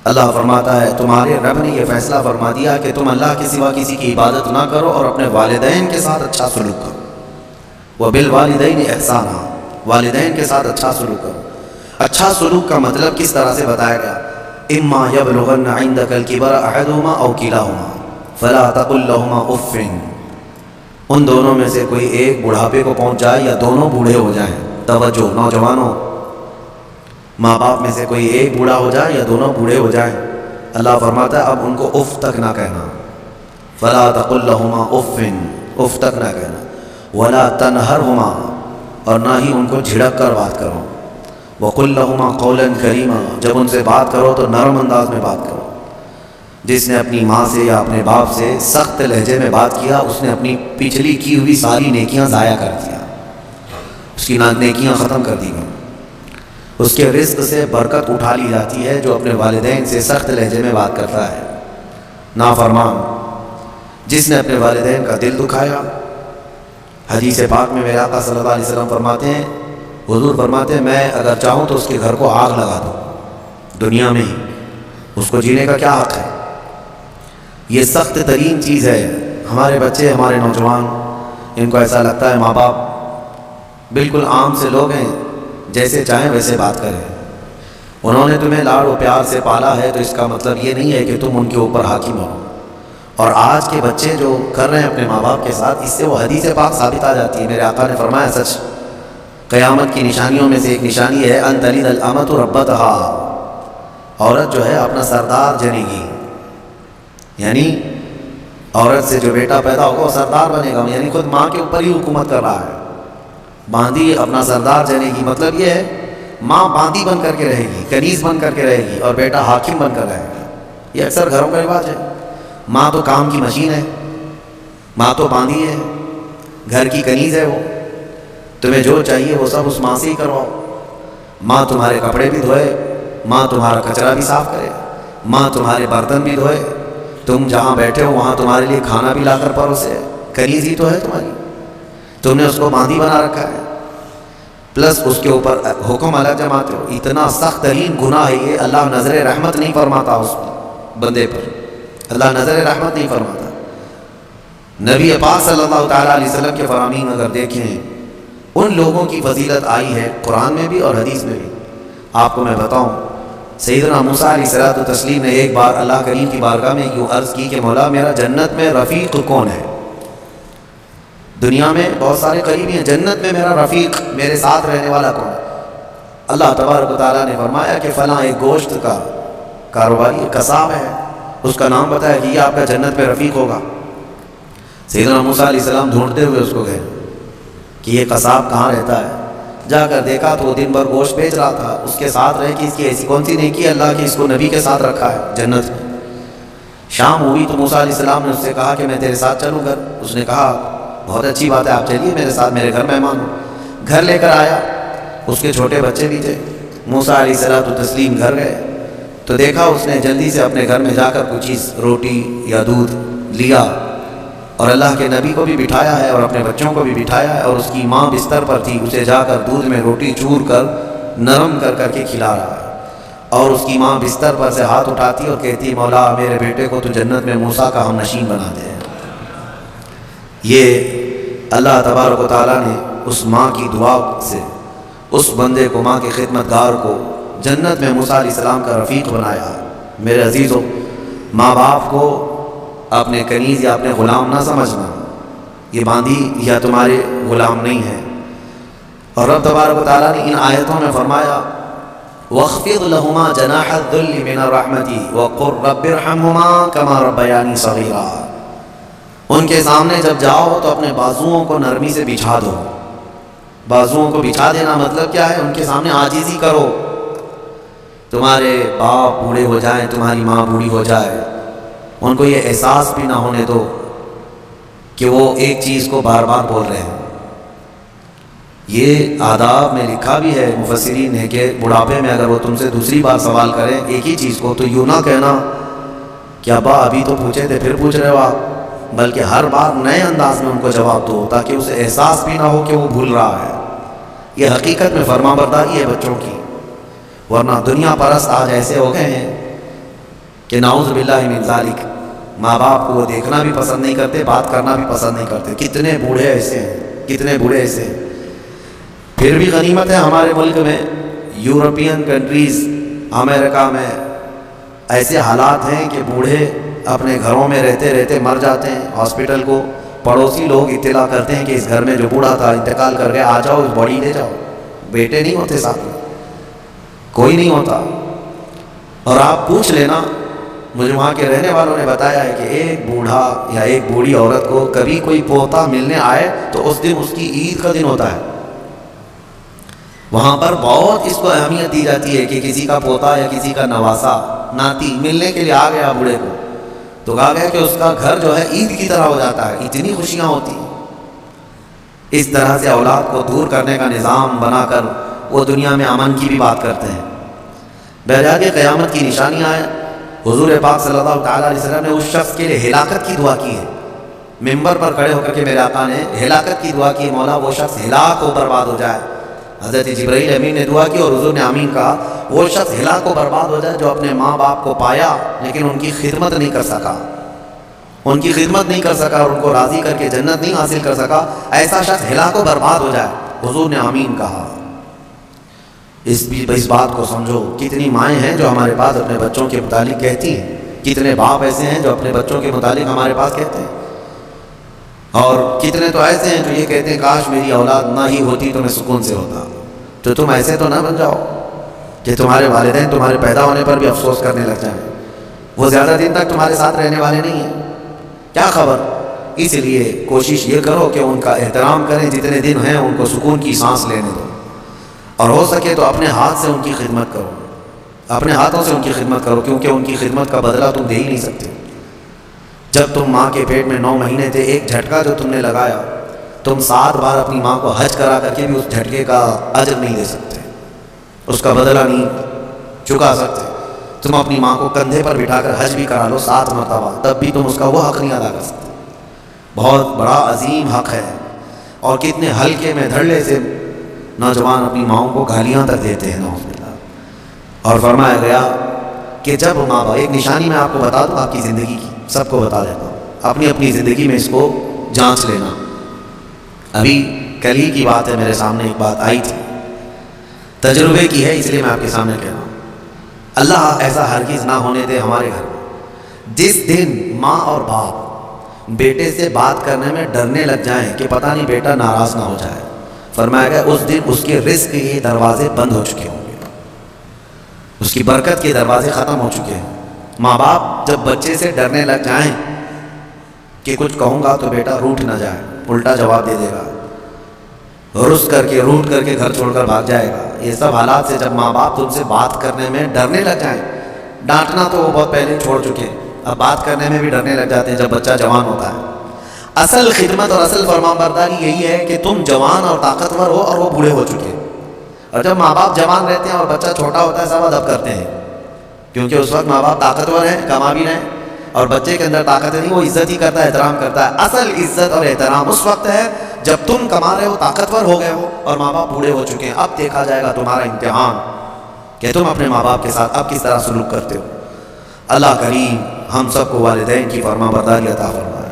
اللہ فرماتا ہے تمہارے رب نے یہ فیصلہ فرما دیا کہ تم اللہ کے سوا کسی کی عبادت نہ کرو اور اپنے والدین کے ساتھ اچھا سلوک کرو. وبالوالدین احسانا، والدین کے ساتھ اچھا سلوک کرو. اچھا سلوک کا مطلب کس طرح سے بتایا گیا؟ اما یبلغن عندک الکبر احدہما او کلاہما فلا تقل لہما اف، ان دونوں میں سے کوئی ایک بڑھاپے کو پہنچ جائے یا دونوں بوڑھے ہو جائیں. توجہ نوجوانوں، ماں باپ میں سے کوئی ایک بوڑھا ہو جائے یا دونوں بوڑھے ہو جائیں، اللہ فرماتا ہے اب ان کو اف تک نہ کہنا. فلا تقل لہما اف، اف تک نہ کہنا. ولا تنہرہما، اور نہ ہی ان کو جھڑک کر بات کرو. وقل لہما قولا کریما، جب ان سے بات کرو تو نرم انداز میں بات کرو. جس نے اپنی ماں سے یا اپنے باپ سے سخت لہجے میں بات کیا اس نے اپنی پچھلی کی ہوئی ساری نیکیاں ضائع کر دیا، اس کی نیکیاں ختم کر دی گئیں. اس کے رزق سے برکت اٹھا لی جاتی ہے جو اپنے والدین سے سخت لہجے میں بات کرتا ہے. نافرمان جس نے اپنے والدین کا دل دکھایا. حدیث پاک میں میرے آقا صلی اللہ علیہ وسلم فرماتے ہیں، حضور فرماتے ہیں میں اگر چاہوں تو اس کے گھر کو آگ لگا دوں دنیا میں ہی، اس کو جینے کا کیا حق ہے؟ یہ سخت ترین چیز ہے. ہمارے بچے، ہمارے نوجوان، ان کو ایسا لگتا ہے ماں باپ بالکل عام سے لوگ ہیں، جیسے چاہیں ویسے بات کریں. انہوں نے تمہیں لاڑ و پیار سے پالا ہے تو اس کا مطلب یہ نہیں ہے کہ تم ان کے اوپر حاکم ہو. اور آج کے بچے جو کر رہے ہیں اپنے ماں باپ کے ساتھ، اس سے وہ حدیث پاک ثابت آ جاتی ہے. میرے آقا نے فرمایا سچ، قیامت کی نشانیوں میں سے ایک نشانی ہے ان تلد الامۃ ربتہا، عورت جو ہے اپنا سردار جنے گی. یعنی عورت سے جو بیٹا پیدا ہوگا وہ سردار بنے گا، یعنی خود ماں کے اوپر ہی حکومت کر رہا ہے. باندھی اپنا سردار جنے گی، مطلب یہ ہے ماں باندھی بن کر کے رہے گی، کنیز بن کر کے رہے گی، اور بیٹا حاکم بن کر رہے گا. یہ اکثر گھروں کا رواج ہے. ماں تو کام کی مشین ہے، ماں تو باندھی ہے، گھر کی کنیز ہے. وہ تمہیں جو چاہیے وہ سب اس ماں سے ہی کرواؤ. ماں تمہارے کپڑے بھی دھوئے، ماں تمہارا کچرا بھی صاف کرے، ماں تمہارے برتن بھی دھوئے، تم جہاں بیٹھے ہو وہاں تمہارے لیے کھانا بھی لا کر پروسے. کنیز ہی تو ہے تمہاری، تم نے اس کو باندھی بنا رکھا ہے، پلس اس کے اوپر حکم الگ جماتے ہو. اتنا سخت ترین گناہ ہے یہ. اللہ نظر رحمت نہیں فرماتا اس بندے پر، اللہ نظر رحمت نہیں فرماتا. نبی پاک صلی اللہ تعالیٰ علیہ وسلم کے فرامین اگر دیکھیں، ان لوگوں کی فضیلت آئی ہے قرآن میں بھی اور حدیث میں بھی. آپ کو میں بتاؤں، سیدنا موسیٰ علیہ الصلوۃ والتسلیم نے ایک بار اللہ کریم کی بارگاہ میں یوں عرض کی کہ مولا میرا جنت میں رفیق کون ہے؟ دنیا میں بہت سارے قریبی ہیں، جنت میں میرا رفیق، میرے ساتھ رہنے والا کون ہے؟ اللہ تبارک و تعالیٰ نے فرمایا کہ فلاں ایک گوشت کا کاروباری قصاب ہے، اس کا نام بتایا کہ یہ آپ کا جنت میں رفیق ہوگا. سیدنا موسیٰ علیہ السلام ڈھونڈتے ہوئے اس کو گئے کہ یہ قصاب کہاں رہتا ہے. جا کر دیکھا تو وہ دن بھر گوشت بیچ رہا تھا. اس کے ساتھ رہے کہ اس کی ایسی کون سی نیکی ہے اللہ کی اس کو نبی کے ساتھ رکھا ہے جنت میں. شام ہوئی تو موسیٰ علیہ السلام نے اس سے کہا کہ میں تیرے ساتھ چلوں گھر. اس نے کہا بہت اچھی بات ہے، آپ چلیے میرے ساتھ، میرے گھر مہمان ہو. گھر لے کر آیا، اس کے چھوٹے بچے بھی تھے. موسیٰ علیہ الصلوۃ والتسلیم گھر گئے تو دیکھا اس نے جلدی سے اپنے گھر میں جا کر کچھ چیز روٹی یا دودھ لیا اور اللہ کے نبی کو بھی بٹھایا ہے اور اپنے بچوں کو بھی بٹھایا ہے. اور اس کی ماں بستر پر تھی، اسے جا کر دودھ میں روٹی چور کر نرم کر کر کے کھلا رہا ہے. اور اس کی ماں بستر پر سے ہاتھ اٹھاتی اور کہتی مولا میرے بیٹے کو تو جنت میں موسیٰ کا ہم نشین بنا دے. یہ اللہ تبارک و تعالیٰ نے اس ماں کی دعا سے اس بندے کو، ماں کے خدمت گار کو جنت میں موسیٰ علیہ السلام کا رفیق بنایا. میرے عزیزوں، ماں باپ کو اپنے کنیز یا اپنے غلام نہ سمجھنا. یہ باندھی یا تمہارے غلام نہیں ہے. اور رب تبارک و تعالیٰ نے ان آیتوں میں فرمایا وَاخْفِضْ لَهُمَا جَنَاحَ الذُّلِّ مِنَ الرَّحْمَةِ وَقُلْ رَبِّ ارْحَمْهُمَا كَمَا رَبَّيَانِي صَغِيرًا. ان کے سامنے جب جاؤ تو اپنے بازوؤں کو نرمی سے بچھا دو. بازوؤں کو بچھا دینا مطلب کیا ہے؟ ان کے سامنے عاجزی کرو. تمہارے باپ بوڑھے ہو جائیں، تمہاری ماں بوڑھی ہو جائے، ان کو یہ احساس بھی نہ ہونے دو کہ وہ ایک چیز کو بار بار بول رہے ہیں. یہ آداب میں لکھا بھی ہے مفسرین نے کہ بڑھاپے میں اگر وہ تم سے دوسری بار سوال کریں ایک ہی چیز کو تو یوں نہ کہنا کہ ابا ابھی تو پوچھے تھے پھر پوچھ رہے ہو آپ، بلکہ ہر بار نئے انداز میں ان کو جواب دو تاکہ اسے احساس بھی نہ ہو کہ وہ بھول رہا ہے. یہ حقیقت میں فرما برداری ہے بچوں کی. ورنہ دنیا پرست آج ایسے ہو گئے ہیں کہ نعوذ باللہ من ذالک، ماں باپ کو وہ دیکھنا بھی پسند نہیں کرتے، بات کرنا بھی پسند نہیں کرتے۔ کتنے بوڑھے ایسے ہیں، کتنے بوڑھے ایسے ہیں۔ پھر بھی غنیمت ہے ہمارے ملک میں، یورپین کنٹریز، امریکہ میں ایسے حالات ہیں کہ بوڑھے اپنے گھروں میں رہتے رہتے مر جاتے ہیں۔ ہاسپٹل کو پڑوسی لوگ اطلاع کرتے ہیں کہ اس گھر میں جو بوڑھا تھا انتقال کر گیا، آ جاؤ، اس باڈی لے جاؤ۔ بیٹے نہیں ہوتے ساتھ میں، کوئی نہیں ہوتا۔ اور آپ پوچھ لینا، مجھے وہاں کے رہنے والوں نے بتایا ہے کہ ایک بوڑھا یا ایک بوڑھی عورت کو کبھی کوئی پوتا ملنے آئے تو اس دن اس کی عید کا دن ہوتا ہے۔ وہاں پر بہت اس کو اہمیت دی جاتی ہے کہ کسی کا پوتا یا کسی کا نواسا، ناتی ملنے کے لیے آ گیا بوڑھے کو، تو کہا گیا کہ اس کا گھر جو ہے عید کی طرح ہو جاتا ہے، اتنی خوشیاں ہوتی ہیں۔ اس طرح سے اولاد کو دور کرنے کا نظام بنا کر وہ دنیا میں امن کی بھی بات کرتے ہیں۔ بہرحال یہ قیامت کی نشانیاں ہیں۔ حضور پاک صلی اللہ تعالیٰ علیہ وسلم نے اس شخص کے لیے ہلاکت کی دعا کی ہے، ممبر پر کھڑے ہو کر کے میرے آقا نے ہلاکت کی دعا کی، مولا وہ شخص ہلاک ہو برباد ہو جائے۔ حضرت جبرائیل امین نے دعا کی اور حضور نے آمین کہا، وہ شخص ہلاک و برباد ہو جائے جو اپنے ماں باپ کو پایا لیکن ان کی خدمت نہیں کر سکا، ان کی خدمت نہیں کر سکا اور ان کو راضی کر کے جنت نہیں حاصل کر سکا، ایسا شخص ہلاک و برباد ہو جائے۔ حضور نے آمین کہا۔ اس بات کو سمجھو، کتنی مائیں ہیں جو ہمارے پاس اپنے بچوں کے متعلق کہتی ہیں، کتنے باپ ایسے ہیں جو اپنے بچوں کے متعلق ہمارے پاس کہتے ہیں، اور کتنے تو ایسے ہیں جو یہ کہتے ہیں کاش میری اولاد نہ ہی ہوتی تو میں سکون سے ہوتا۔ تو تم ایسے تو نہ بن جاؤ کہ تمہارے والدین تمہارے پیدا ہونے پر بھی افسوس کرنے لگ جائیں، وہ زیادہ دن تک تمہارے ساتھ رہنے والے نہیں ہیں، کیا خبر۔ اس لیے کوشش یہ کرو کہ ان کا احترام کریں، جتنے دن ہیں ان کو سکون کی سانس لینے دو، اور ہو سکے تو اپنے ہاتھ سے ان کی خدمت کرو، اپنے ہاتھوں سے ان کی خدمت کرو، کیونکہ ان کی خدمت کا بدلہ تم دے ہی نہیں سکتے۔ جب تم ماں کے پیٹ میں 9 مہینے تھے، ایک جھٹکا جو تم نے لگایا، تم 7 بار اپنی ماں کو حج کرا کر کے بھی اس جھٹکے کا اجر نہیں دے سکتے، اس کا بدلہ نہیں چکا سکتے۔ تم اپنی ماں کو کندھے پر بٹھا کر حج بھی کرا لو 7 مرتبہ، تب بھی تم اس کا وہ حق نہیں ادا کر سکتے۔ بہت بڑا عظیم حق ہے، اور کتنے ہلکے میں دھڑلے سے نوجوان اپنی ماؤں کو گالیاں تک دیتے ہیں، نعوذ باللہ۔ اور فرمایا گیا کہ جب ماں باپ، ایک نشانی میں آپ کو بتا دوں آپ کی زندگی کی، سب کو بتا دیتا ہوں، اپنی اپنی زندگی میں اس کو جانچ لینا۔ ابھی کل ہی کی بات ہے، میرے سامنے ایک بات آئی تھی، تجربے کی ہے، اس لیے میں آپ کے سامنے کہہ رہا ہوں۔ اللہ ایسا ہرگز نہ ہونے دے ہمارے گھر میں، جس دن ماں اور باپ بیٹے سے بات کرنے میں ڈرنے لگ جائیں کہ پتہ نہیں بیٹا ناراض نہ ہو جائے، فرمایا گیا اس دن اس کے رزق کے دروازے بند ہو چکے ہوں گے، اس کی برکت کے دروازے ختم ہو چکے ہیں۔ ماں باپ جب بچے سے ڈرنے لگ جائیں کہ کچھ کہوں گا تو بیٹا روٹھ نہ جائے، الٹا جواب دے دے گا، روٹ کر کے گھر چھوڑ کر بھاگ جائے گا، یہ سب حالات سے جب ماں باپ تم سے بات کرنے میں ڈرنے لگ جائیں، ڈانٹنا تو وہ بہت پہلے چھوڑ چکے، اب بات کرنے میں بھی ڈرنے لگ جاتے ہیں جب بچہ جوان ہوتا ہے۔ اصل خدمت اور اصل فرمانبرداری یہی ہے کہ تم جوان اور طاقتور ہو اور وہ بوڑھے ہو چکے، اور جب ماں باپ جوان رہتے ہیں اور بچہ چھوٹا ہوتا ہے سب ادب کرتے ہیں، کیونکہ اس وقت ماں باپ طاقتور ہیں، کما بھی رہے ہیں، اور بچے کے اندر طاقت نہیں، وہ عزت ہی کرتا ہے، احترام کرتا ہے۔ اصل عزت اور احترام اس وقت ہے جب تم کما رہے ہو، طاقتور ہو گئے ہو اور ماں باپ بوڑھے ہو چکے ہیں۔ اب دیکھا جائے گا تمہارا امتحان کہ تم اپنے ماں باپ کے ساتھ اب کس طرح سلوک کرتے ہو۔ اللہ کریم ہم سب کو والدین کی فرما برداری عطا فرمائے،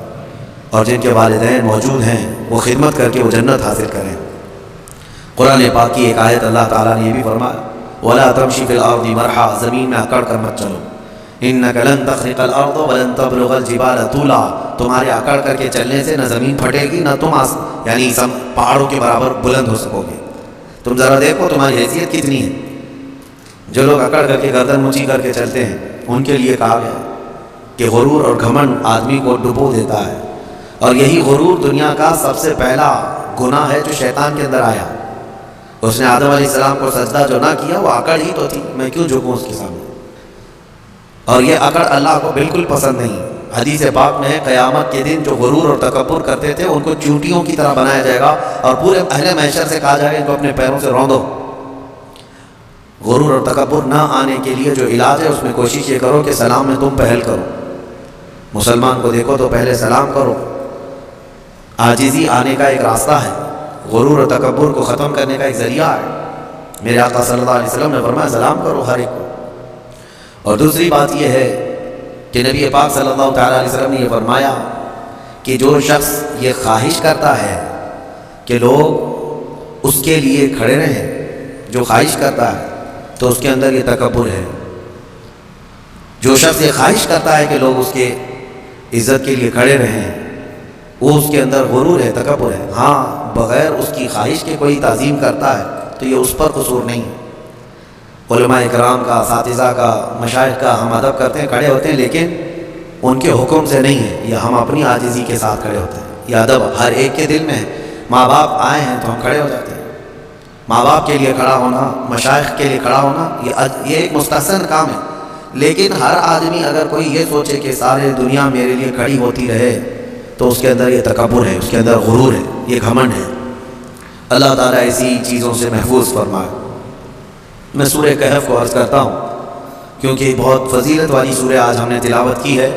اور جن کے والدین موجود ہیں وہ خدمت کر کے وہ جنت حاصل کریں۔ قرآن پاک کی ایک آیت اللہ تعالیٰ نے یہ بھی فرمایا، وَلَا تَمْشِ فِي الْأَرْضِ مَرْحًا، زمین میں اکڑ کر مت چلو، إِنَّكَ لَن تَخْرِقَ الْأَرْضَ وَلَن تَبْلُغَ الْجِبَالَ طُولًا، تمہارے اکڑ کر کے چلنے سے نہ زمین پھٹے گی نہ تم یعنی پہاڑوں کے برابر بلند ہو سکو گے۔ تم ذرا دیکھو تمہاری حیثیت کتنی ہے۔ جو لوگ اکڑ کر کے گردن اونچی کر کے چلتے ہیں ان کے لیے کہا گیا کہ غرور اور گھمنڈ آدمی کو ڈبو دیتا ہے، اور یہی غرور دنیا کا سب سے پہلا گناہ ہے جو شیطان کے اندر آیا۔ اس نے آدم علیہ السلام کو سجدہ جو نہ کیا وہ اکڑ ہی تو تھی، میں کیوں جھکوں اس کے سامنے، اور یہ اکڑ اللہ کو بالکل پسند نہیں۔ حدیث پاک میں ہے قیامت کے دن جو غرور اور تکبر کرتے تھے ان کو چونٹیوں کی طرح بنایا جائے گا، اور پورے اہل محشر سے کہا جائے گا ان کو اپنے پیروں سے روندو۔ غرور اور تکبر نہ آنے کے لیے جو علاج ہے اس میں کوشش یہ کرو کہ سلام میں تم پہل کرو، مسلمان کو دیکھو تو پہلے سلام کرو۔ عاجزی آنے کا ایک راستہ ہے، غرور اور تکبر کو ختم کرنے کا ایک ذریعہ ہے۔ میرے آقا صلی اللہ علیہ وسلم نے فرمایا سلام کرو ہر ایک کو۔ اور دوسری بات یہ ہے کہ نبی پاک صلی اللہ تعالیٰ علیہ وسلم نے یہ فرمایا کہ جو شخص یہ خواہش کرتا ہے کہ لوگ اس کے لیے کھڑے رہیں، جو خواہش کرتا ہے تو اس کے اندر یہ تکبر ہے۔ جو شخص یہ خواہش کرتا ہے کہ لوگ اس کے عزت کے لیے کھڑے رہیں، وہ اس کے اندر غرور ہے، تکبر ہے۔ ہاں، بغیر اس کی خواہش کے کوئی تعظیم کرتا ہے تو یہ اس پر قصور نہیں ہے۔ علماء اکرام کا، اساتذہ کا، مشائخ کا ہم ادب کرتے ہیں، کھڑے ہوتے ہیں، لیکن ان کے حکم سے نہیں ہے، یہ ہم اپنی عاجزی کے ساتھ کھڑے ہوتے ہیں۔ یہ ادب ہر ایک کے دل میں ہے۔ ماں باپ آئے ہیں تو ہم کھڑے ہو جاتے ہیں، ماں باپ کے لیے کھڑا ہونا، مشائخ کے لیے کھڑا ہونا، یہ ایک مستحسن کام ہے۔ لیکن ہر آدمی اگر کوئی یہ سوچے کہ سارے دنیا میرے لیے کھڑی ہوتی رہے تو اس کے اندر یہ تکبر ہے، اس کے اندر غرور ہے، یہ گھمنڈ ہے۔ اللہ تعالیٰ ایسی چیزوں سے محفوظ فرمائے۔ میں سورہ کہف کو عرض کرتا ہوں کیونکہ بہت فضیلت والی سورہ آج ہم نے تلاوت کی ہے۔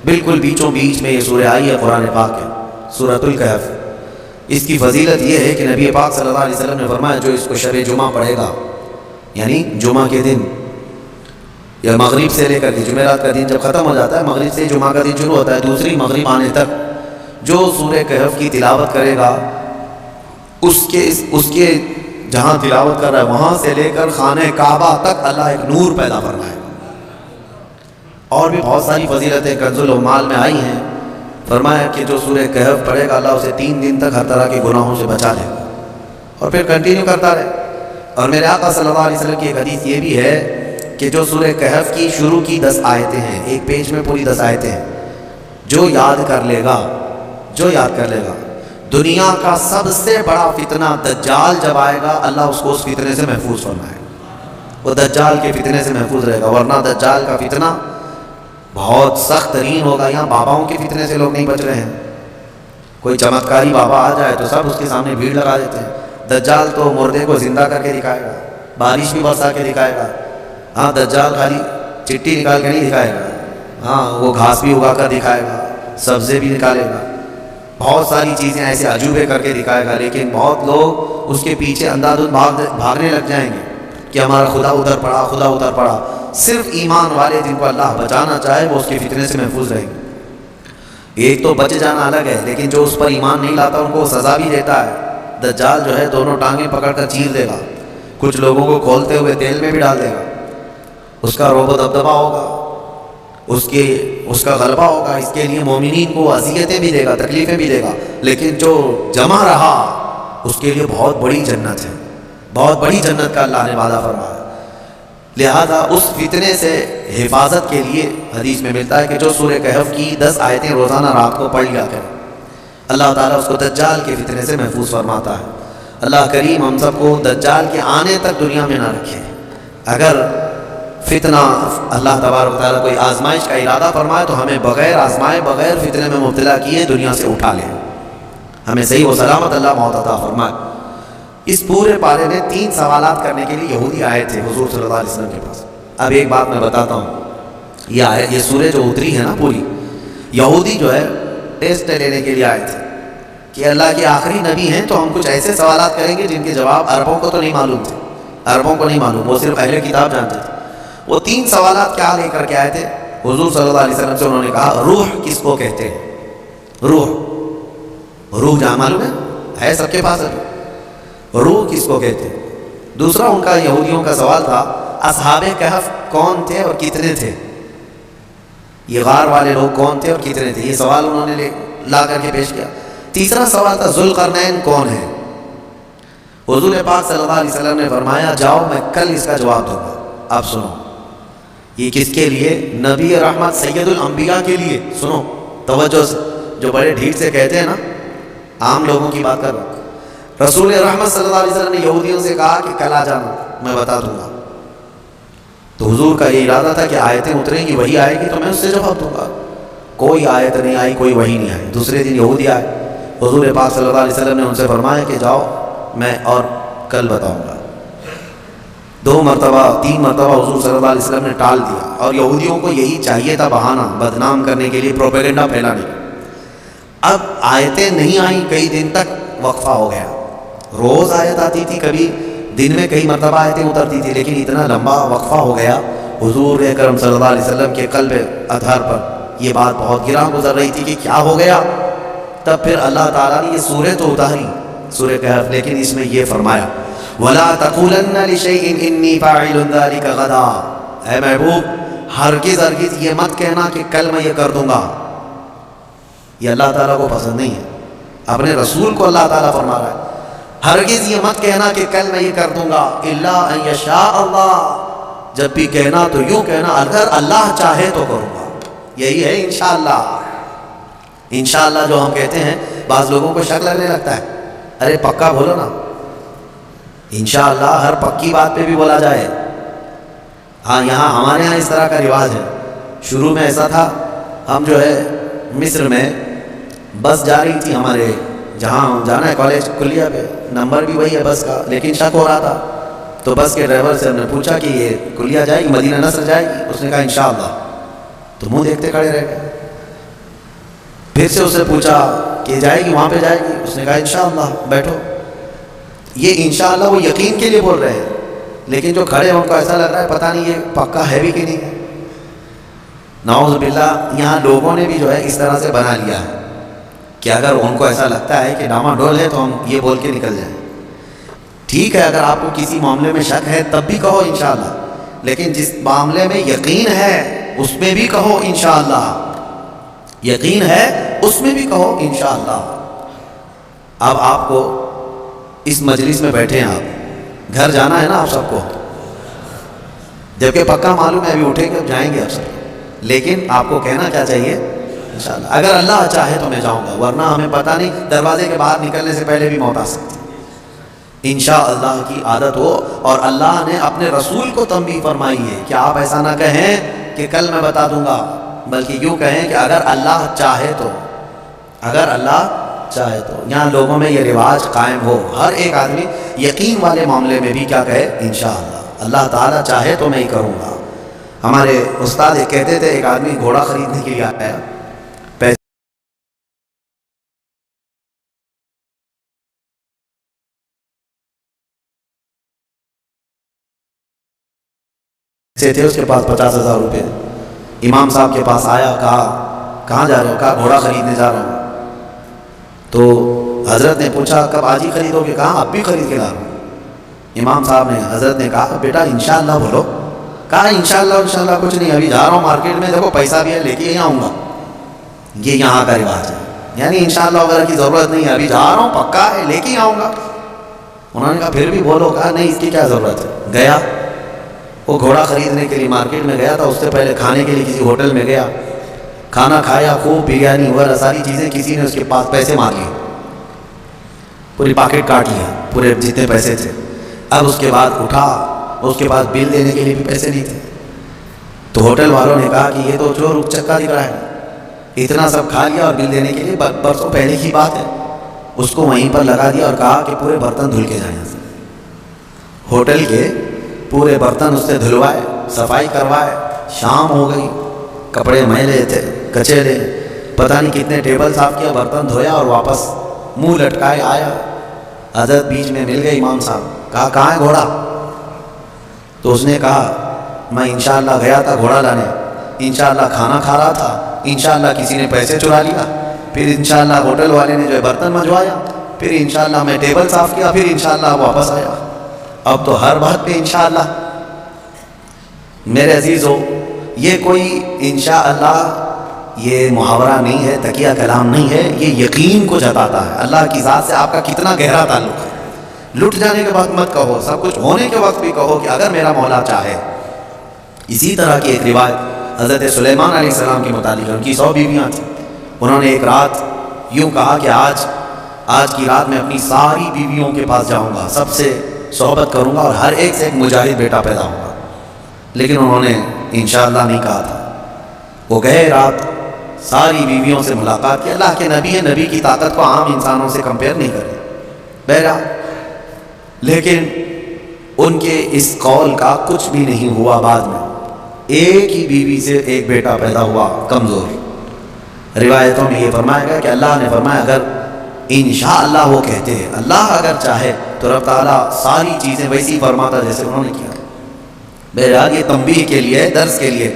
بالکل بیچوں بیچ میں یہ سورہ آئی ہے، قرآن پاک ہے، سورۃ الکہف۔ اس کی فضیلت یہ ہے کہ نبی پاک صلی اللہ علیہ وسلم نے فرمایا جو اس کو شب جمعہ پڑھے گا، یعنی جمعہ کے دن یا مغرب سے لے کر کے جمعرات کا دن جب ختم ہو جاتا ہے، مغرب سے جمعہ کا دن شروع ہوتا ہے، دوسری مغرب آنے تک جو سورہ کہف کی تلاوت کرے گا، اس کے جہاں تلاوت کر رہا ہے وہاں سے لے کر خانہ کعبہ تک اللہ ایک نور پیدا فرمائے گا۔ اور بھی بہت ساری فضیلتیں کنز العمال میں آئی ہیں۔ فرمایا کہ جو سورہ کہف پڑھے گا اللہ اسے 3 دن تک ہر طرح کے گناہوں سے بچا لے گا، اور پھر کنٹینیو کرتا رہے۔ اور میرے آقا صلی اللہ علیہ وسلم کی ایک حدیث یہ بھی ہے کہ جو سورہ کہف کی شروع کی 10 آیتیں ہیں، ایک پیج میں پوری 10 آیتیں ہیں، جو یاد کر لے گا دنیا کا سب سے بڑا فتنہ دجال جب آئے گا اللہ اس کو اس فتنے سے محفوظ فرمائے گا، وہ دجال کے فتنے سے محفوظ رہے گا۔ ورنہ دجال کا فتنہ بہت سخت ترین ہوگا۔ یہاں باباؤں کے فتنے سے لوگ نہیں بچ رہے ہیں۔ کوئی چمتکاری بابا آ جائے تو سب اس کے سامنے بھیڑ لگا دیتے ہیں۔ دجال تو مردے کو زندہ کر کے دکھائے گا، بارش بھی برسا کے دکھائے گا۔ ہاں، دجال خالی چٹی نکال کے نہیں دکھائے گا، ہاں وہ گھاس بھی اگا کر دکھائے گا، سبزے بھی نکالے گا، بہت ساری چیزیں ایسے عجوبے کر کے دکھائے گا۔ لیکن بہت لوگ اس کے پیچھے اندھادھند بھاگنے لگ جائیں گے کہ ہمارا خدا ادھر پڑا، خدا ادھر پڑا۔ صرف ایمان والے جن کو اللہ بچانا چاہے وہ اس کے فتنے سے محفوظ رہیں گے۔ ایک تو بچ جانا الگ ہے، لیکن جو اس پر ایمان نہیں لاتا ان کو سزا بھی دیتا ہے۔ دجال جو ہے دونوں ٹانگیں پکڑ کر چیر دے گا، کچھ لوگوں کو کھولتے ہوئے تیل میں بھی ڈال دے گا، اس کا رعب و دبدبہ ہوگا، اس کا غلبہ ہوگا۔ اس کے لیے مومنین کو اذیتیں بھی دے گا، تکلیفیں بھی دے گا، لیکن جو جمع رہا اس کے لیے بہت بڑی جنت ہے، بہت بڑی جنت کا اللہ نے وعدہ فرمایا۔ لہذا اس فتنے سے حفاظت کے لیے حدیث میں ملتا ہے کہ جو سورہ کہف کی 10 آیتیں روزانہ رات کو پڑھ لیا کرے، اللہ تعالیٰ اس کو دجال کے فتنے سے محفوظ فرماتا ہے۔ اللہ کریم ہم سب کو دجال کے آنے تک دنیا میں نہ رکھے۔ اگر فتنہ اللہ تبارک و تعالیٰ کوئی آزمائش کا ارادہ فرمائے تو ہمیں بغیر آزمائے، بغیر فتنے میں مبتلا کیے دنیا سے اٹھا لے، ہمیں صحیح و سلامت اللہ موت عطا فرمائے۔ اس پورے پارے میں 3 سوالات کرنے کے لیے یہودی آئے تھے حضور صلی اللہ علیہ وسلم کے پاس۔ اب ایک بات میں بتاتا ہوں، یہ سورہ جو اتری ہے نا پوری، یہودی جو ہے ٹیسٹ لینے کے لیے آئے تھے کہ اللہ کے آخری نبی ہیں تو ہم کچھ ایسے سوالات کریں گے جن کے جواب عربوں کو تو نہیں معلوم تھے، عربوں کو نہیں معلوم، وہ صرف اہل کتاب جانتے تھے۔ وہ 3 سوالات کیا لے کر کے آئے تھے حضور صلی اللہ علیہ وسلم سے؟ انہوں نے کہا روح کس کو کہتے ہیں؟ روح جہاں معلوم ہے سب کے پاس ہے، روح کس کو کہتے ہیں؟ دوسرا ان کا یہودیوں کا سوال تھا اصحاب کہف کون تھے اور کتنے تھے؟ یہ غار والے لوگ کون تھے اور کتنے تھے؟ یہ سوال انہوں نے لا کر کے پیش کیا۔ تیسرا سوال تھا ذوالقرنین کون ہے؟ حضور پاک صلی اللہ علیہ وسلم نے فرمایا جاؤ میں کل اس کا جواب دوں گا۔ آپ سنو، یہ کس کے لیے؟ نبی رحمت سید الانبیاء کے لیے۔ سنو توجہ سے، جو بڑے ڈھیٹ سے کہتے ہیں نا، عام لوگوں کی بات کر رہا ہوں۔ رسول رحمت صلی اللہ علیہ وسلم نے یہودیوں سے کہا کہ کل آ جانا، میں بتا دوں گا۔ تو حضور کا یہ ارادہ تھا کہ آیتیں اتریں گی، وہی آئے گی تو میں اس سے جواب دوں گا۔ کوئی آیت نہیں آئی، کوئی وحی نہیں آئی۔ دوسرے دن یہودی آئے، حضور پاک صلی اللہ علیہ وسلم نے ان سے فرمایا کہ جاؤ میں اور کل بتاؤں گا۔ 2 مرتبہ 3 مرتبہ حضور صلی اللہ علیہ وسلم نے ٹال دیا، اور یہودیوں کو یہی چاہیے تھا، بہانہ بدنام کرنے کے لیے، پروپیگنڈا پھیلانے کے۔ اب آیتیں نہیں آئیں، کئی دن تک وقفہ ہو گیا۔ روز آیت آتی تھی، کبھی دن میں کئی مرتبہ آیتیں اترتی تھی، لیکن اتنا لمبا وقفہ ہو گیا حضور اکرم صلی اللہ علیہ وسلم کے قلب اطہر پر یہ بات بہت گراں گزر رہی تھی کہ کیا ہو گیا. تب پھر اللہ تعالیٰ نے یہ سورہ تو اتاری، سورہ کہف، لیکن اس میں یہ فرمایا وَلَا تَقُولَنَّ لِشَيْءٍ إِنِّي فَاعِلٌ ذَلِكَ غَدًا، اے محبوب ہرگز ہرگز یہ مت کہنا کہ کل میں یہ کر دوں گا. یہ اللہ تعالیٰ کو پسند نہیں ہے. اپنے رسول کو اللہ تعالیٰ فرما رہا ہے ہرگز یہ مت کہنا کہ کل میں یہ کر دوں گا، الا ان یشاء اللہ، جب بھی کہنا تو یوں کہنا اگر اللہ چاہے تو کروں گا. یہی ہے انشاءاللہ. انشاءاللہ جو ہم کہتے ہیں بعض لوگوں کو شک لگنے لگتا ہے، ارے پکا بولو نا. انشاءاللہ ہر پکی بات پہ بھی بولا جائے. ہاں یہاں ہمارے ہاں اس طرح کا رواج ہے. شروع میں ایسا تھا، ہم جو ہے مصر میں بس جا رہی تھی ہمارے جہاں جانا ہے کالج کلیہ پہ، نمبر بھی وہی ہے بس کا، لیکن شک ہو رہا تھا. تو بس کے ڈرائیور سے ہم نے پوچھا کہ یہ کلیہ جائے گی، مدینہ نصر جائے گی؟ اس نے کہا انشاءاللہ. تو منہ دیکھتے کھڑے رہ گئے. پھر سے اس سے پوچھا کہ جائے گی وہاں پہ جائے گی؟ اس نے کہا انشاءاللہ بیٹھو. یہ انشاءاللہ وہ یقین کے لیے بول رہے ہیں، لیکن جو کھڑے ہیں ان کو ایسا لگ رہا ہے پتہ نہیں یہ پکا ہے بھی کہ نہیں ہے. نعوذ باللہ یہاں لوگوں نے بھی جو ہے اس طرح سے بنا لیا ہے کہ اگر ان کو ایسا لگتا ہے کہ ڈاما ڈول ہے تو ہم یہ بول کے نکل جائیں. ٹھیک ہے اگر آپ کو کسی معاملے میں شک ہے تب بھی کہو انشاءاللہ، لیکن جس معاملے میں یقین ہے اس میں بھی کہو انشاءاللہ. یقین ہے اس میں بھی کہو انشاءاللہ. اب آپ کو اس مجلس میں بیٹھے ہیں، آپ گھر جانا ہے نا آپ سب کو، جبکہ پکا معلوم ہے ابھی اٹھیں گے اب جائیں گے آپ سب، لیکن آپ کو کہنا کیا چاہیے؟ انشاءاللہ. اگر اللہ چاہے تو میں جاؤں گا، ورنہ ہمیں پتہ نہیں دروازے کے باہر نکلنے سے پہلے بھی موت آ سکتی. انشاءاللہ کی عادت ہو. اور اللہ نے اپنے رسول کو تنبیہ فرمائی ہے کہ آپ ایسا نہ کہیں کہ کل میں بتا دوں گا، بلکہ یوں کہیں کہ اگر اللہ چاہے تو. اگر اللہ چاہے تو. یہاں لوگوں میں یہ رواج قائم ہو، ہر ایک آدمی یقین والے معاملے میں بھی کیا کہے؟ انشاءاللہ. اللہ تعالیٰ چاہے تو میں ہی کروں گا. ہمارے استاد یہ کہتے تھے، ایک آدمی گھوڑا خریدنے کے لیے آیا، پیسے تھے اس کے پاس 50,000 روپے. امام صاحب کے پاس آیا، کہا کہاں جا رہے ہو؟ کہا گھوڑا خریدنے جا رہا ہوں. تو حضرت نے پوچھا کب آج ہی خریدو گے؟ کہا اب بھی خرید کے لا رہا ہوں. امام صاحب نے حضرت نے کہا بیٹا انشاءاللہ بولو. کہا انشاءاللہ انشاءاللہ کچھ نہیں، ابھی جا رہا ہوں مارکیٹ میں، دیکھو پیسہ بھی ہے لے کے ہی آؤں گا. یہ یہاں کا رواج ہے، یعنی انشاءاللہ وغیرہ کی ضرورت نہیں ہے، ابھی جا رہا ہوں پکا ہے لے کے ہی آؤں گا. انہوں نے کہا پھر بھی بولو. کہا نہیں اس کی کیا ضرورت ہے. گیا وہ گھوڑا خریدنے کے لیے مارکیٹ میں گیا تھا. اس سے پہلے کھانے کے لیے کسی ہوٹل میں گیا، کھانا کھایا، خوب بریانی وغیرہ ساری چیزیں. کسی نے اس کے پاس پیسے مانگ لیے، پوری پاکٹ کاٹ لیا، پورے جتنے پیسے تھے. اب اس کے بعد اٹھا، اس کے پاس بل دینے کے لیے بھی پیسے نہیں تھے. تو ہوٹل والوں نے کہا کہ یہ تو چور اچکا دکھ رہا ہے، اتنا سب کھا لیا اور بل دینے کے لیے برسوں پہلے کی بات ہے. اس کو وہیں پر لگا دیا اور کہا کہ پورے برتن دھل کے جائیں. ہوٹل کے پورے برتن اس سے دھلوائے، صفائی کروائے. شام ہو گئی، کپڑے میلے تھے کچیلے، پتہ نہیں کتنے ٹیبل صاف کیا، برتن دھویا اور واپس منہ لٹکائے آیا. حضرت بیچ میں مل گئے امام صاحب. کہا کہاں ہے گھوڑا؟ تو اس نے کہا میں انشاءاللہ گیا تھا گھوڑا لانے، انشاءاللہ کھانا کھا رہا تھا، انشاءاللہ کسی نے پیسے چرا لیا، پھر انشاءاللہ ہوٹل والے نے جو ہے برتن منجوایا، پھر انشاءاللہ میں ٹیبل صاف کیا، پھر انشاءاللہ واپس آیا. اب تو ہر بات پہ انشاءاللہ. میرے عزیزو یہ کوئی انشاءاللہ یہ محاورہ نہیں ہے، تکیہ کلام نہیں ہے، یہ یقین کو جتاتا ہے. اللہ کی ذات سے آپ کا کتنا گہرا تعلق ہے. لٹ جانے کے وقت مت کہو، سب کچھ ہونے کے وقت بھی کہو کہ اگر میرا مولا چاہے. اسی طرح کی ایک روایت حضرت سلیمان علیہ السلام کے متعلق ہے. ان کی 100 بیویاں تھیں. انہوں نے ایک رات یوں کہا کہ آج کی رات میں اپنی ساری بیویوں کے پاس جاؤں گا، سب سے صحبت کروں گا اور ہر ایک سے ایک مجاہد بیٹا پیدا ہوگا. لیکن انہوں نے انشاءاللہ نہیں کہا تھا. وہ گئے، رات ساری بیویوں سے ملاقات کی. اللہ کے نبی ہے، نبی کی طاقت کو عام انسانوں سے کمپیئر نہیں کرے. بہرحال لیکن ان کے اس قول کا کچھ بھی نہیں ہوا. بعد میں ایک ہی بیوی سے ایک بیٹا پیدا ہوا کمزور. روایتوں میں یہ فرمایا گیا کہ اللہ نے فرمایا اگر انشاءاللہ وہ کہتے ہیں، اللہ اگر چاہے تو رب تعالیٰ ساری چیزیں ویسی فرماتا جیسے انہوں نے کیا. بہرحال یہ تنبیہ کے لیے، درس کے لیے.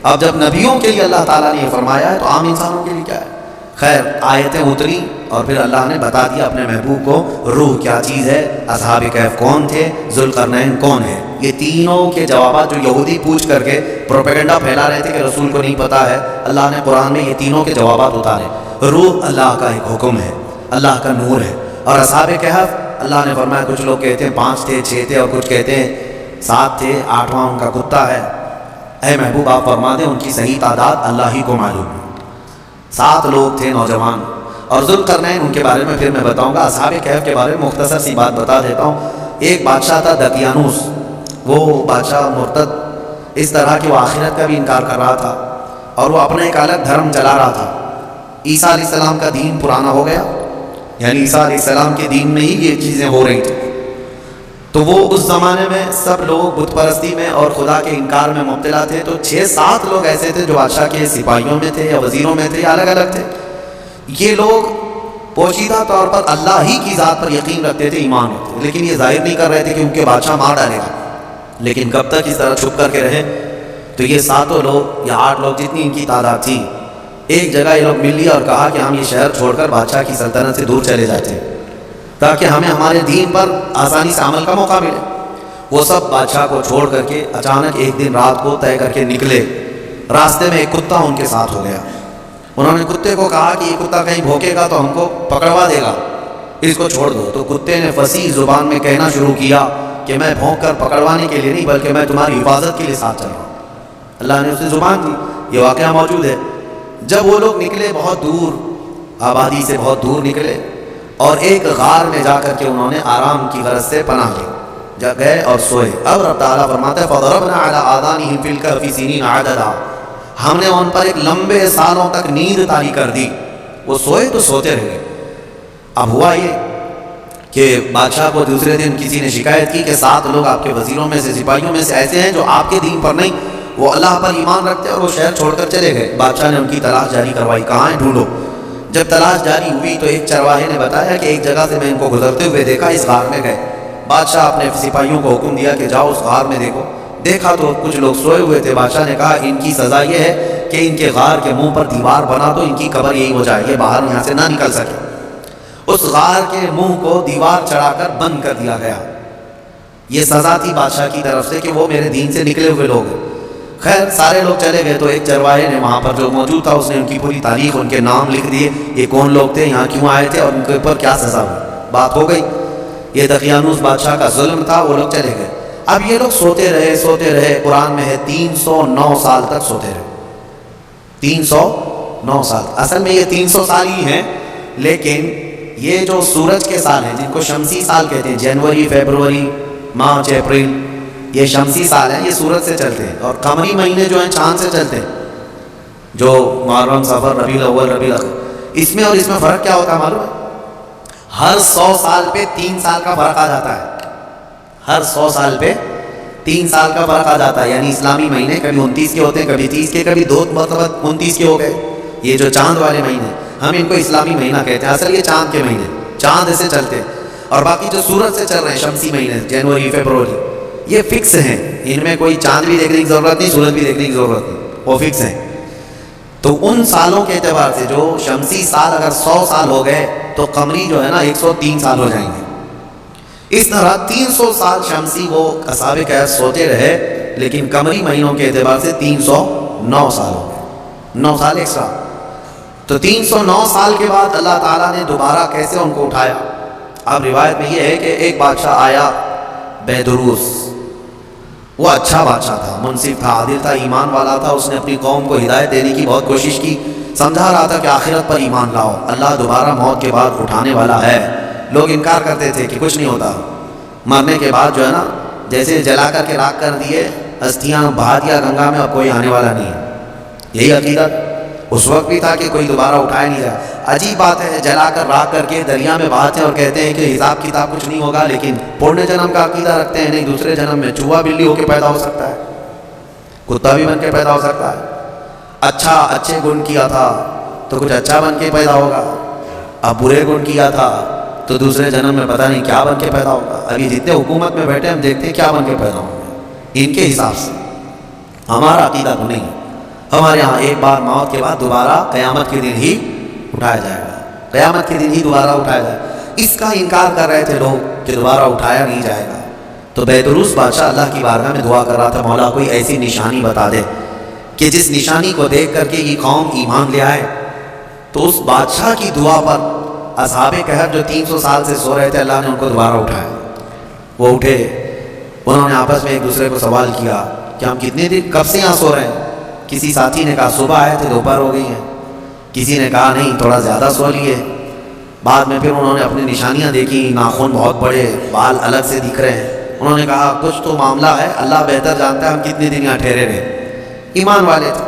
اب جب نبیوں کے لیے اللہ تعالیٰ نے یہ فرمایا ہے تو عام انسانوں کے لیے کیا ہے؟ خیر آیتیں اتری اور پھر اللہ نے بتا دیا اپنے محبوب کو روح کیا چیز ہے، اصحاب کہف کون تھے، ذوالقرنین کون ہے. یہ تینوں کے جوابات جو یہودی پوچھ کر کے پروپیگنڈا پھیلا رہے تھے کہ رسول کو نہیں پتا ہے، اللہ نے قرآن میں یہ تینوں کے جوابات اتارے. روح اللہ کا ایک حکم ہے، اللہ کا نور ہے. اور اصحاب کہف اللہ نے فرمایا کچھ لوگ کہتے ہیں 5 تھے 6 تھے اور کچھ کہتے ہیں 7 تھے، 8واں ان کا کتا ہے. اے محبوب آپ فرما دیں ان کی صحیح تعداد اللہ ہی کو معلوم ہے. 7 لوگ تھے نوجوان. اور ذوالقرنین ان کے بارے میں پھر میں بتاؤں گا. اصحاب کہف کے بارے میں مختصر سی بات بتا دیتا ہوں. ایک بادشاہ تھا دقیانوس، وہ بادشاہ مرتد اس طرح کہ وہ آخرت کا بھی انکار کر رہا تھا اور وہ اپنا ایک الگ دھرم چلا رہا تھا. عیسیٰ علیہ السلام کا دین پرانا ہو گیا، یعنی عیسیٰ علیہ السلام کے دین میں ہی یہ چیزیں ہو رہی تھیں. تو وہ اس زمانے میں سب لوگ بت پرستی میں اور خدا کے انکار میں مبتلا تھے. تو 6-7 لوگ ایسے تھے جو بادشاہ کے سپاہیوں میں تھے یا وزیروں میں تھے یا الگ الگ تھے. یہ لوگ پوشیدہ طور پر اللہ ہی کی ذات پر یقین رکھتے تھے، ایمان رکھتے تھے، لیکن یہ ظاہر نہیں کر رہے تھے کہ ان کے بادشاہ مار ڈالے گا. لیکن کب تک اس طرح چھپ کر کے رہے؟ تو یہ 7 لوگ یا 8 لوگ جتنی ان کی تعداد تھی، ایک جگہ یہ لوگ مل لیے اور کہا کہ ہم یہ شہر چھوڑ کر بادشاہ کی سلطنت سے دور چلے جاتے ہیں تاکہ ہمیں ہمارے دین پر آسانی سے عمل کا موقع ملے. وہ سب بادشاہ کو چھوڑ کر کے اچانک ایک دن رات کو طے کر کے نکلے. راستے میں ایک کتا ان کے ساتھ ہو گیا. انہوں نے کتے کو کہا کہ یہ کتا کہیں بھوکے گا تو ہم کو پکڑوا دے گا، اس کو چھوڑ دو. تو کتے نے فصیح زبان میں کہنا شروع کیا کہ میں بھونک کر پکڑوانے کے لیے نہیں بلکہ میں تمہاری حفاظت کے لیے ساتھ چل رہا ہوں. اللہ نے اسے زبان دی. یہ واقعہ موجود ہے. جب وہ لوگ نکلے بہت دور، آبادی سے بہت دور نکلے اور ایک غار میں جا کر کے انہوں نے آرام کی غرض سے پناہ لی. جب گئے اور سوئے. اب رب تعالیٰ فرماتا ہے فَضَرَبْنَا عَلَىٰ آذَانِهِمْ فِي الْكَهْفِ سِنِينَ عَدَدًا، ہم نے ان پر ایک لمبے سالوں تک نیند طاری کر دی. وہ سوئے تو سوتے رہے. اب ہوا یہ کہ بادشاہ کو دوسرے دن کسی نے شکایت کی کہ 7 لوگ آپ کے وزیروں میں سے سپاہیوں میں سے ایسے ہیں جو آپ کے دین پر نہیں، وہ اللہ پر ایمان رکھتے اور وہ شہر چھوڑ کر چلے گئے. بادشاہ نے ان کی تلاش جاری کروائی، کہاں ہیں ڈھونڈو. جب تلاش جاری ہوئی تو ایک چرواہے نے بتایا کہ ایک جگہ سے میں ان کو گزرتے ہوئے دیکھا، اس غار میں گئے. بادشاہ اپنے سپاہیوں کو حکم دیا کہ جاؤ اس غار میں دیکھو. دیکھا تو کچھ لوگ سوئے ہوئے تھے. بادشاہ نے کہا ان کی سزا یہ ہے کہ ان کے غار کے منہ پر دیوار بنا دو، ان کی قبر یہی ہو جائے، یہ باہر یہاں سے نہ نکل سکے. اس غار کے منہ کو دیوار چڑھا کر بند کر دیا گیا. یہ سزا تھی بادشاہ کی طرف سے کہ وہ میرے دین سے نکلے ہوئے لوگ. خیر سارے لوگ چلے گئے تو ایک چرواہے نے وہاں پر جو موجود تھا اس نے ان کی پوری تاریخ، ان کے نام لکھ دیے، یہ کون لوگ تھے، یہاں کیوں آئے تھے اور ان کے اوپر کیا سزا ہوئی. بات ہو گئی. یہ دقیانوس بادشاہ کا ظلم تھا. وہ لوگ چلے گئے. اب یہ لوگ سوتے رہے. قرآن میں ہے 309 سال تک سوتے رہے. 309 سال. اصل میں یہ 300 سال ہی ہیں، لیکن یہ جو سورج کے سال ہیں جن کو شمسی سال کہتے ہیں، جنوری، فیبروری، مارچ، اپریل، یہ شمسی سال ہیں، یہ سورج سے چلتے ہیں. اور قمری مہینے جو ہیں چاند سے چلتے ہیں، جو محرم، صفر، ربیع الاول، ربیع الاخر. اس میں اور اس میں فرق کیا ہوتا ہے معلوم ہے؟ ہر 100 سال پہ 3 سال کا فرق آ جاتا ہے. ہر 100 سال پہ 3 سال کا فرق آ جاتا ہے. یعنی اسلامی مہینے کبھی 29 کے ہوتے ہیں، کبھی 30 کے، کبھی 2 مرتبہ 29 کے ہو گئے. یہ جو چاند والے مہینے ہم ان کو اسلامی مہینہ کہتے ہیں، اصل یہ چاند کے مہینے، چاند ایسے چلتے ہیں. اور باقی جو سورج سے چل رہے ہیں شمسی مہینے، جنوری، فیبروری، یہ فکس ہیں. ان میں کوئی چاند بھی دیکھنے کی ضرورت نہیں، سورج بھی دیکھنے کی ضرورت نہیں، وہ فکس ہیں. تو ان سالوں کے اعتبار سے جو شمسی سال اگر 100 سال ہو گئے تو قمری جو ہے نا 103 سال ہو جائیں گے. اس طرح 300 سال شمسی وہ اصحاب کہف سوتے رہے، لیکن قمری مہینوں کے اعتبار سے 309 سال ہو گئے. 9 سال ایکسٹرا. تو 309 سال کے بعد اللہ تعالیٰ نے دوبارہ کیسے ان کو اٹھایا؟ اب روایت میں یہ ہے کہ ایک بادشاہ آیا بیدروس. وہ اچھا بادشاہ تھا، منصف تھا، عادل تھا، ایمان والا تھا. اس نے اپنی قوم کو ہدایت دینے کی بہت کوشش کی، سمجھا رہا تھا کہ آخرت پر ایمان لاؤ، اللہ دوبارہ موت کے بعد اٹھانے والا ہے. لوگ انکار کرتے تھے کہ کچھ نہیں ہوتا، مرنے کے بعد جو ہے نا جیسے جلا کر کے راکھ کر دیے، استھیاں بہا دیا گنگا میں، اب کوئی آنے والا نہیں ہے. یہی عقیدت اس وقت بھی تھا کہ کوئی دوبارہ اٹھایا نہیں جائے. عجیب بات ہے، جلا کر راکھ کر کے دریا میں بہاتے ہیں اور کہتے ہیں کہ حساب کتاب کچھ نہیں ہوگا، لیکن پورنے جنم کا عقیدہ رکھتے ہیں. نہیں، دوسرے جنم میں چوہا بلی ہو کے پیدا ہو سکتا ہے، کتا بھی بن کے پیدا ہو سکتا ہے. اچھے گن کیا تھا تو کچھ اچھا بن کے پیدا ہوگا، اب برے گن کیا تھا تو دوسرے جنم میں پتہ نہیں کیا بن کے پیدا ہوگا. ابھی جتنے حکومت میں بیٹھے ہم دیکھتے ہیں کیا بن کے پیدا ہوں گے. ان کے حساب سے، ہمارا عقیدہ تو نہیں ہے۔ ہمارے یہاں ایک بار موت کے بعد دوبارہ قیامت کے دن ہی اٹھایا جائے گا، قیامت کے دن ہی دوبارہ اٹھایا جائے گا۔ اس کا انکار کر رہے تھے لوگ کہ دوبارہ اٹھایا نہیں جائے گا، تو بیدروس بادشاہ اللہ کی بارگاہ میں دعا کر رہا تھا، مولا کوئی ایسی نشانی بتا دے کہ جس نشانی کو دیکھ کر کے یہ قوم ایمان لے آئے۔ تو اس بادشاہ کی دعا پر اصحاب کہف جو 300 سال سے سو رہے تھے، اللہ نے ان کو دوبارہ اٹھایا۔ وہ اٹھے، انہوں نے آپس میں ایک دوسرے کو سوال کیا کہ ہم کتنے دن کب سے یہاں سو رہے ہیں؟ کسی ساتھی نے کہا صبح آئے تھے دوپہر ہو گئی ہیں، کسی نے کہا نہیں تھوڑا زیادہ سو لیے۔ بعد میں پھر انہوں نے اپنی نشانیاں دیکھی، ناخن بہت بڑے، بال الگ سے دکھ رہے ہیں۔ انہوں نے کہا کچھ تو معاملہ ہے، اللہ بہتر جانتا ہے ہم کتنے دن یہاں ٹھہرے رہے۔ ایمان والے تھے۔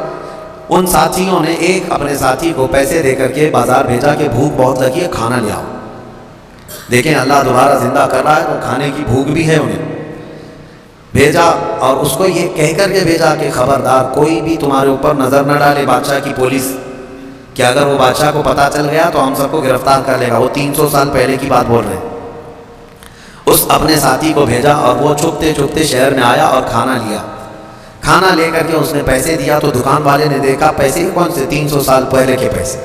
ان ساتھیوں نے ایک اپنے ساتھی کو پیسے دے کر کے بازار بھیجا کہ بھوک بہت لگی ہے، کھانا لے آؤ۔ دیکھیں اللہ دوبارہ زندہ کر رہا ہے تو کھانے کی بھوک بھی ہے انہیں۔ بھیجا اور اس کو یہ کہہ کر کے بھیجا کہ خبردار کوئی بھی تمہارے اوپر نظر نہ ڈالے بادشاہ کی پولیس، کہ اگر وہ بادشاہ کو پتہ چل گیا تو ہم سب کو گرفتار کر لے گا۔ وہ 300 سال پہلے کی بات بول رہے ہیں۔ اس اپنے ساتھی کو بھیجا اور وہ چھپتے چھپتے شہر میں آیا اور کھانا لیا۔ کھانا لے کر کے اس نے پیسے دیا تو دکان والے نے دیکھا پیسے کون سے، 300 سال پہلے کے پیسے۔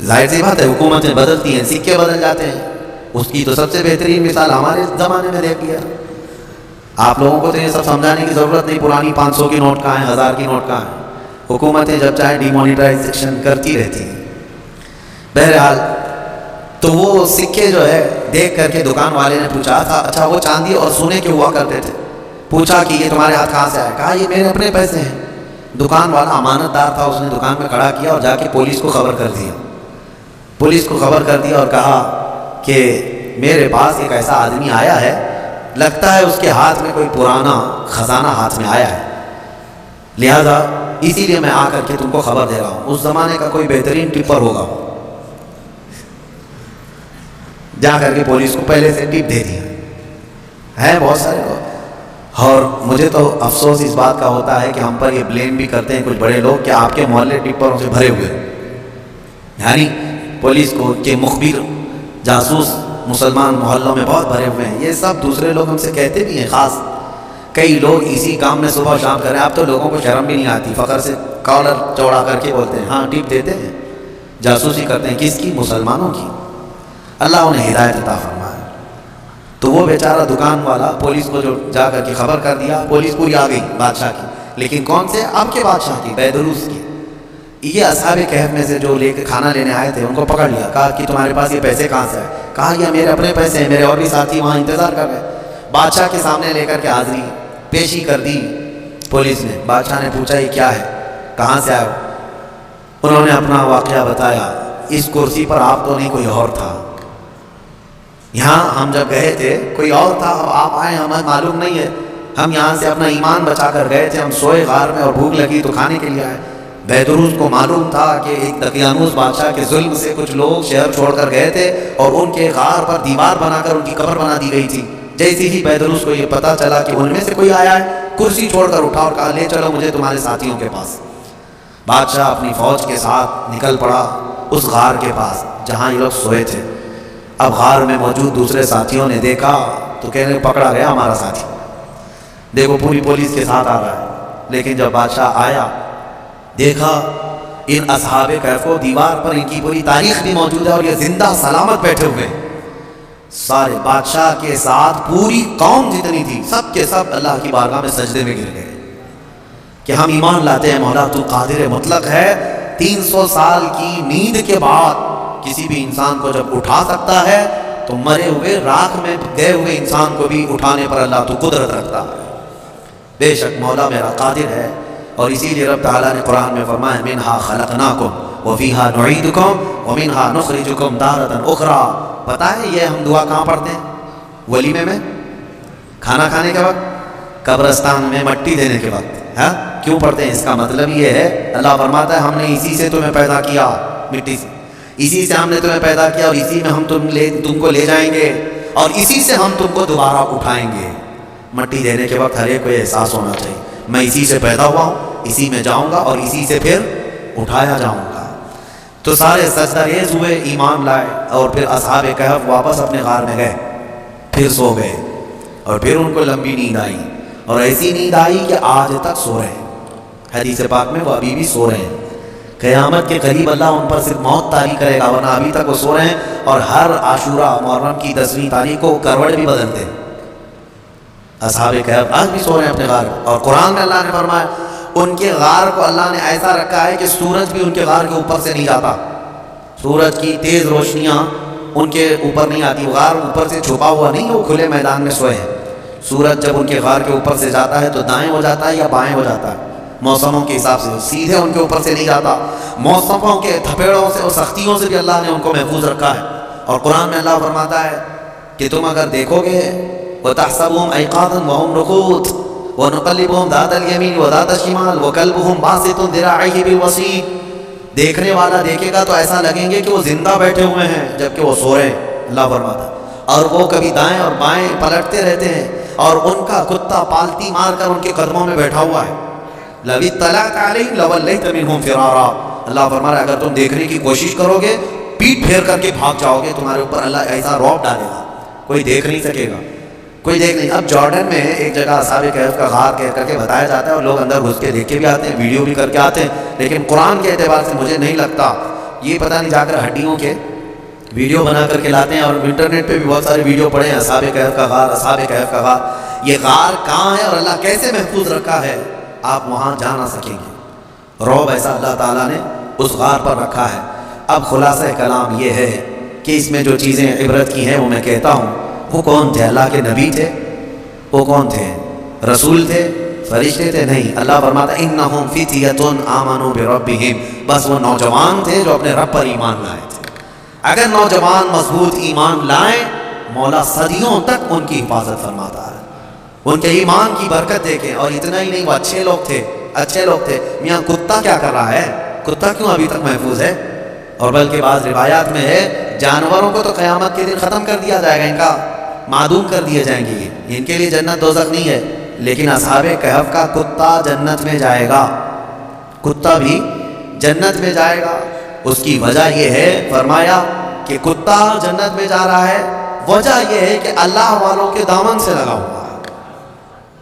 ظاہر سی بات ہے حکومتیں بدلتی ہیں، سکے بدل جاتے ہیں۔ اس کی تو سب سے بہترین مثال ہمارے زمانے میں دیکھ لیا۔ آپ لوگوں کو تو یہ سب سمجھانے کی ضرورت نہیں، پرانی 500 کی نوٹ کہاں ہیں، 1000 کی نوٹ کہاں ہیں۔ حکومتیں جب چاہے ڈی مانیٹائزیشن کرتی رہتی ہیں۔ بہرحال تو وہ سکے جو ہے دیکھ کر کے دکان والے نے پوچھا تھا اچھا وہ چاندی اور سونے کے ہوا کرتے تھے، پوچھا کہ یہ تمہارے ہاتھ کہاں سے آئے؟ کہا یہ میرے اپنے پیسے ہیں۔ دکان والا امانت دار تھا، اس نے دکان میں کھڑا کیا اور جا کے پولیس کو خبر کر دیا۔ پولیس کو خبر کر دیا اور کہا کہ میرے پاس ایک ایسا آدمی آیا ہے، لگتا ہے اس کے ہاتھ میں کوئی پرانا خزانہ ہاتھ میں آیا ہے، لہذا اسی لیے میں آ کر کے تم کو خبر دے رہا ہوں۔ اس زمانے کا کوئی بہترین ٹپر ہوگا، جا کر کے پولیس کو پہلے سے ٹپ دے دیا ہے بہت سارے لوگ۔ اور مجھے تو افسوس اس بات کا ہوتا ہے کہ ہم پر یہ بلیم بھی کرتے ہیں کچھ بڑے لوگ کہ آپ کے محلے ٹپروں سے بھرے ہوئے، یعنی پولیس کو کہ مخبر جاسوس مسلمان محلوں میں بہت بھرے ہوئے ہیں۔ یہ سب دوسرے لوگ ہم سے کہتے بھی ہیں، خاص کئی لوگ اسی کام میں صبح شام کر رہے ہیں۔ اب تو لوگوں کو شرم بھی نہیں آتی، فخر سے کالر چوڑا کر کے بولتے ہیں ہاں ٹپ دیتے ہیں، جاسوسی کرتے ہیں۔ کس کی؟ مسلمانوں کی۔ اللہ انہیں ہدایت عطا فرمائے۔ تو وہ بیچارہ دکان والا پولیس کو جو جا کر کے خبر کر دیا، پولیس پوری آ گئی بادشاہ کی، لیکن کون سے؟ اب کے بادشاہ کی، بیدروس کی۔ یہ اصحاب کہف میں سے جو لے کے کھانا لینے آئے تھے ان کو پکڑ لیا، کہا کہ تمہارے پاس یہ پیسے کہاں سے آئے؟ کہا یہ میرے اپنے پیسے ہیں، میرے اور بھی ساتھی وہاں انتظار کر رہے ہیں۔ بادشاہ کے سامنے لے کر کے حاضری پیشی کر دی پولیس نے۔ بادشاہ نے پوچھا یہ کیا ہے، کہاں سے آئے ہو؟ انہوں نے اپنا واقعہ بتایا، اس کرسی پر آپ تو نہیں، کوئی اور تھا، یہاں ہم جب گئے تھے کوئی اور تھا، آپ آئے ہمیں معلوم نہیں ہے، ہم یہاں سے اپنا ایمان بچا کر گئے تھے، ہم سوئے غار میں اور بھوک لگی تو کھانے کے لیے آئے۔ بیدروس کو معلوم تھا کہ ایک دقیانوس بادشاہ کے ظلم سے کچھ لوگ شہر چھوڑ کر گئے تھے اور ان کے غار پر دیوار بنا کر ان کی قبر بنا دی گئی تھی۔ جیسے ہی بیدروس کو یہ پتا چلا کہ ان میں سے کوئی آیا ہے، کرسی چھوڑ کر اٹھا اور کہا لے چلو مجھے تمہارے ساتھیوں کے پاس۔ بادشاہ اپنی فوج کے ساتھ نکل پڑا اس غار کے پاس جہاں یہ لوگ سوئے تھے۔ اب غار میں موجود دوسرے ساتھیوں نے دیکھا تو کہنے پکڑا گیا ہمارا ساتھی، دیکھو پوری پولیس کے ساتھ آ رہا ہے۔ لیکن جب بادشاہ آیا دیکھا ان اصحاب کہف کو، دیوار پر ان کی پوری تاریخ بھی موجود ہے اور یہ زندہ سلامت بیٹھے ہوئے ہیں۔ سارے بادشاہ کے ساتھ پوری قوم جتنی تھی سب کے سب اللہ کی بارگاہ میں سجدے میں گر گئے کہ ہم ایمان لاتے ہیں مولا تو قادر مطلق ہے، 300 سال کی نیند کے بعد کسی بھی انسان کو جب اٹھا سکتا ہے تو مرے ہوئے راکھ میں گئے ہوئے انسان کو بھی اٹھانے پر اللہ تو قدرت رکھتا ہے۔ بے شک مولا میرا قادر ہے، اور اسی لیے رب تعالیٰ نے قرآن میں فرمایا منہا خلقناکم وفیہا نعیدکم ومنہا نخرجکم تارۃ اخری۔ پتہ ہے یہ ہم دعا کہاں پڑھتے ہیں؟ ولیمے میں، کھانا کھانے کے وقت، قبرستان میں مٹی دینے کے وقت۔ ہاں کیوں پڑھتے ہیں؟ اس کا مطلب یہ ہے اللہ فرماتا ہے ہم نے اسی سے تمہیں پیدا کیا، مٹی سے، اسی سے ہم نے تمہیں پیدا کیا اور اسی میں ہم تم کو لے جائیں گے اور اسی سے ہم تم کو دوبارہ اٹھائیں گے۔ مٹی دینے کے وقت ہر ایک کو احساس ہونا چاہیے میں اسی سے پیدا ہوا ہوں، اسی میں جاؤں گا اور اسی سے پھر اٹھایا جاؤں گا۔ تو سارے سجدہ ریز ہوئے، ایمان لائے، اور پھر اصحاب کہف واپس اپنے غار میں گئے، پھر سو گئے اور پھر ان کو لمبی نیند آئی اور ایسی نیند آئی کہ آج تک سو رہے ہیں. حدیث پاک میں وہ ابھی بھی سو رہے ہیں. قیامت کے قریب اللہ ان پر صرف موت طاری کرے گا، ورنہ ابھی تک وہ سو رہے ہیں. اور ہر عاشورہ محرم کی 10ویں تاریخ کو کروٹ بھی بدلتے ہیں. اصحاب کہف آج بھی سو رہے ہیں اپنے غار. اور قرآن میں اللہ نے فرمایا ان کے غار کو اللہ نے ایسا رکھا ہے کہ سورج بھی ان کے غار کے اوپر سے نہیں جاتا. سورج کی تیز روشنیاں ان کے اوپر نہیں آتی. وہ غار اوپر سے چھپا ہوا نہیں، وہ کھلے میدان میں سوئے ہیں. سورج جب ان کے غار کے اوپر سے جاتا ہے تو دائیں ہو جاتا ہے یا بائیں ہو جاتا ہے موسموں کے حساب سے. سیدھے ان کے اوپر سے نہیں جاتا. موسموں کے تھپیڑوں سے اور سختیوں سے بھی اللہ نے ان کو محفوظ رکھا ہے. اور قرآن میں اللہ فرماتا ہے کہ تم اگر دیکھو گے وَتَحْسَبُهُمْ أَيْقَاظًا وَهُمْ رُقُودٌ وَنُقَلِّبُهُمْ ذَاتَ الْيَمِينِ وَذَاتَ الشِّمَالِ وَكَلْبُهُمْ بَاسِطٌ ذِرَاعَيْهِ بِالْوَصِيدِ. دیکھنے والا دیکھے گا تو ایسا لگیں گے کہ وہ زندہ بیٹھے ہوئے ہیں جبکہ وہ سو رہے ہیں. اللہ فرماتا ہے اور وہ کبھی دائیں اور بائیں پلٹتے رہتے ہیں اور ان کا کتا پالتی مار کر ان کے قدموں میں بیٹھا ہوا ہے. لَوِ اطَّلَعْتَ عَلَيْهِمْ لَوَلَّيْتَ مِنْهُمْ فِرَارًا. اللہ فرما رہا ہے اگر تم دیکھنے کی کوشش کرو گے پیٹ پھیر کر کے بھاگ جاؤ گے. تمہارے اوپر اللہ ایسا رعب ڈالے گا کوئی دیکھ نہیں سکے گا، کوئی دیکھ نہیں. اب جارڈن میں ایک جگہ اصحاب کہف کا غار کہہ کر کے بتایا جاتا ہے اور لوگ اندر گھس کے دیکھ کے بھی آتے ہیں، ویڈیو بھی کر کے آتے ہیں. لیکن قرآن کے اعتبار سے مجھے نہیں لگتا یہ پتہ نہیں جا کر ہڈیوں کے ویڈیو بنا کر کے لاتے ہیں. اور انٹرنیٹ پہ بھی بہت سارے ویڈیو پڑے ہیں اصحاب کہف کا غار، اصحاب کہف کا غار. یہ غار کہاں ہے اور اللہ کیسے محفوظ رکھا ہے آپ وہاں جا نہ سکیں گے. رعب ایسا اللہ تعالیٰ نے اس غار پر رکھا ہے. اب خلاصہ کلام یہ ہے کہ اس میں جو چیزیں عبرت کی ہیں وہ میں کہتا ہوں. وہ کون تھے؟ اللہ کے نبی تھے؟ وہ کون تھے؟ رسول تھے؟ فرشتے تھے؟ نہیں. اللہ فرماتا انہم فتیۃ آمنوا بربہم. بس وہ نوجوان تھے جو اپنے رب پر ایمان لائے تھے. اگر نوجوان مضبوط ایمان لائیں مولا صدیوں تک ان کی حفاظت فرماتا ہے. ان کے ایمان کی برکت دیکھیں. اور اتنا ہی نہیں وہ اچھے لوگ تھے، اچھے لوگ تھے. میاں کتا کیا کر رہا ہے؟ کتا کیوں ابھی تک محفوظ ہے؟ اور بلکہ بعض روایات میں ہے جانوروں کو تو قیامت کے دن ختم کر دیا جائے گا، ان کا معدوم کر دیے جائیں گے. ان کے لیے جنت دوزخ نہیں ہے. لیکن اصحاب کہف کا کتا جنت میں جائے گا. کتا بھی جنت میں جائے گا. اس کی وجہ یہ ہے فرمایا کہ کتا جنت میں جا رہا ہے. وجہ یہ ہے کہ اللہ والوں کے دامن سے لگا ہوا ہے،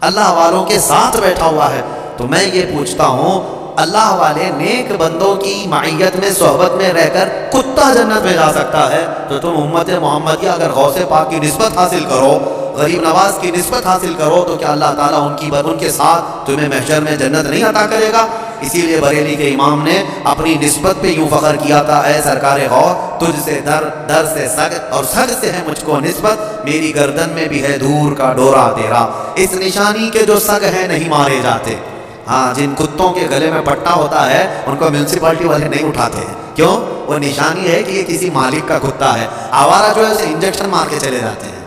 اللہ والوں کے ساتھ بیٹھا ہوا ہے. تو میں یہ پوچھتا ہوں اللہ والے نیک بندوں کی معیت میں صحبت میں رہ کر کتا جنت میں جا سکتا ہے تو تم امت محمدیہ اگر غوث پاک کی نسبت حاصل کرو، غریب نواز کی نسبت حاصل کرو تو کیا اللہ تعالیٰ ان کے ساتھ تمہیں محشر میں جنت نہیں عطا کرے گا؟ اسی لیے بریلی کے امام نے اپنی نسبت پہ یوں فخر کیا تھا اے سرکار غور تجھ سے در سے سگ اور سگ سے ہے مجھ کو نسبت، میری گردن میں بھی ہے دور کا ڈورا تیرا. اس نشانی کے جو سگ ہیں نہیں مارے جاتے. ہاں جن کتوں کے گلے میں پٹا ہوتا ہے ان کو میونسپلٹی والے نہیں اٹھاتے ہیں. کیوں؟ وہ نشانی ہے کہ یہ کسی مالک کا کتا ہے. آوارہ جو ہے اسے انجیکشن مار کے چلے جاتے ہیں.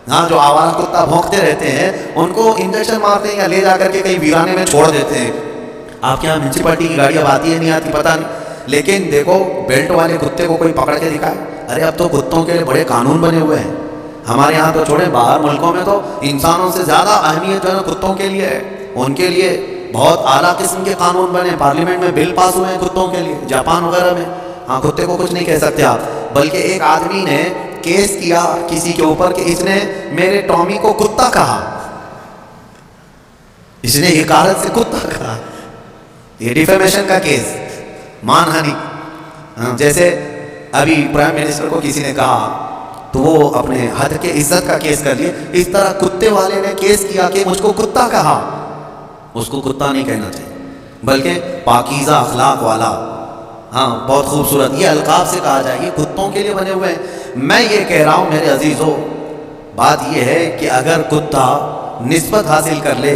ہاں جو آوارہ کتا بھونکتے رہتے ہیں ان کو انجیکشن مارتے ہیں یا لے جا کر کے کہیں ویرانے میں چھوڑ دیتے ہیں. آپ کے یہاں میونسپلٹی کی گاڑی اب آتی ہے نہیں آتی پتہ نہیں، لیکن دیکھو بیلٹ والے کتے کو کوئی پکڑ کے دکھائے. ارے اب تو کتوں کے لیے بڑے قانون بنے ہوئے ہیں. ہمارے یہاں تو چھوڑیں باہر ملکوں میں تو انسانوں سے زیادہ اہمیت جو ہے کتوں کے لیے ہے. ان کے لیے بہت اعلیٰ قسم کے قانون بنے، پارلیمنٹ میں بل پاس ہوئے ہیں کتوں کے لیے. جاپان وغیرہ میں ہاں کتے کو کچھ نہیں کہہ سکتے آپ. بلکہ ایک آدمی نے کیس کیا کسی کے اوپر کہ اس نے میرے ٹامی کو کتا کہا، اس نے حکارت سے کتا کہا. یہ ڈیفیمیشن کا کیس، مان ہانی. جیسے ابھی پرائم منسٹر کو کسی نے کہا تو وہ اپنے حد کے عزت کا کیس کر لیے. اس طرح کتے والے نے کیس کیا کہ مجھ کو کتا کہا. اس کو کتا نہیں کہنا چاہیے بلکہ پاکیزہ اخلاق والا. ہاں بہت خوبصورت یہ القاب سے کہا جائے. یہ کتوں کے لیے بنے ہوئے ہیں. میں یہ کہہ رہا ہوں میرے عزیزو، بات یہ ہے کہ اگر کتا نسبت حاصل کر لے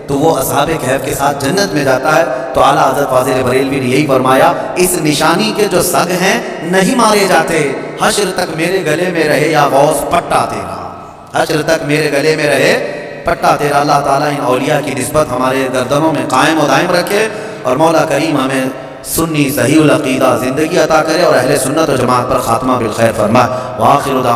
تو وہ اصحاب کہف کے ساتھ جنت میں جاتا ہے. تو اعلیٰ حضرت فاضل بریلوی نے یہی فرمایا اس نشانی کے جو سگ ہیں نہیں مارے جاتے. حشر تک میرے گلے میں رہے یا غوث پٹا تیرا، حشر تک میرے گلے میں رہے پٹا تیرا. اللہ تعالیٰ ان اولیاء کی نسبت ہمارے گردنوں میں قائم و دائم رکھے اور مولا کریم ہمیں سنی صحیح العقیدہ زندگی عطا کرے اور اہل سنت و جماعت پر خاتمہ بالخیر فرمائے. وآخر دعوانا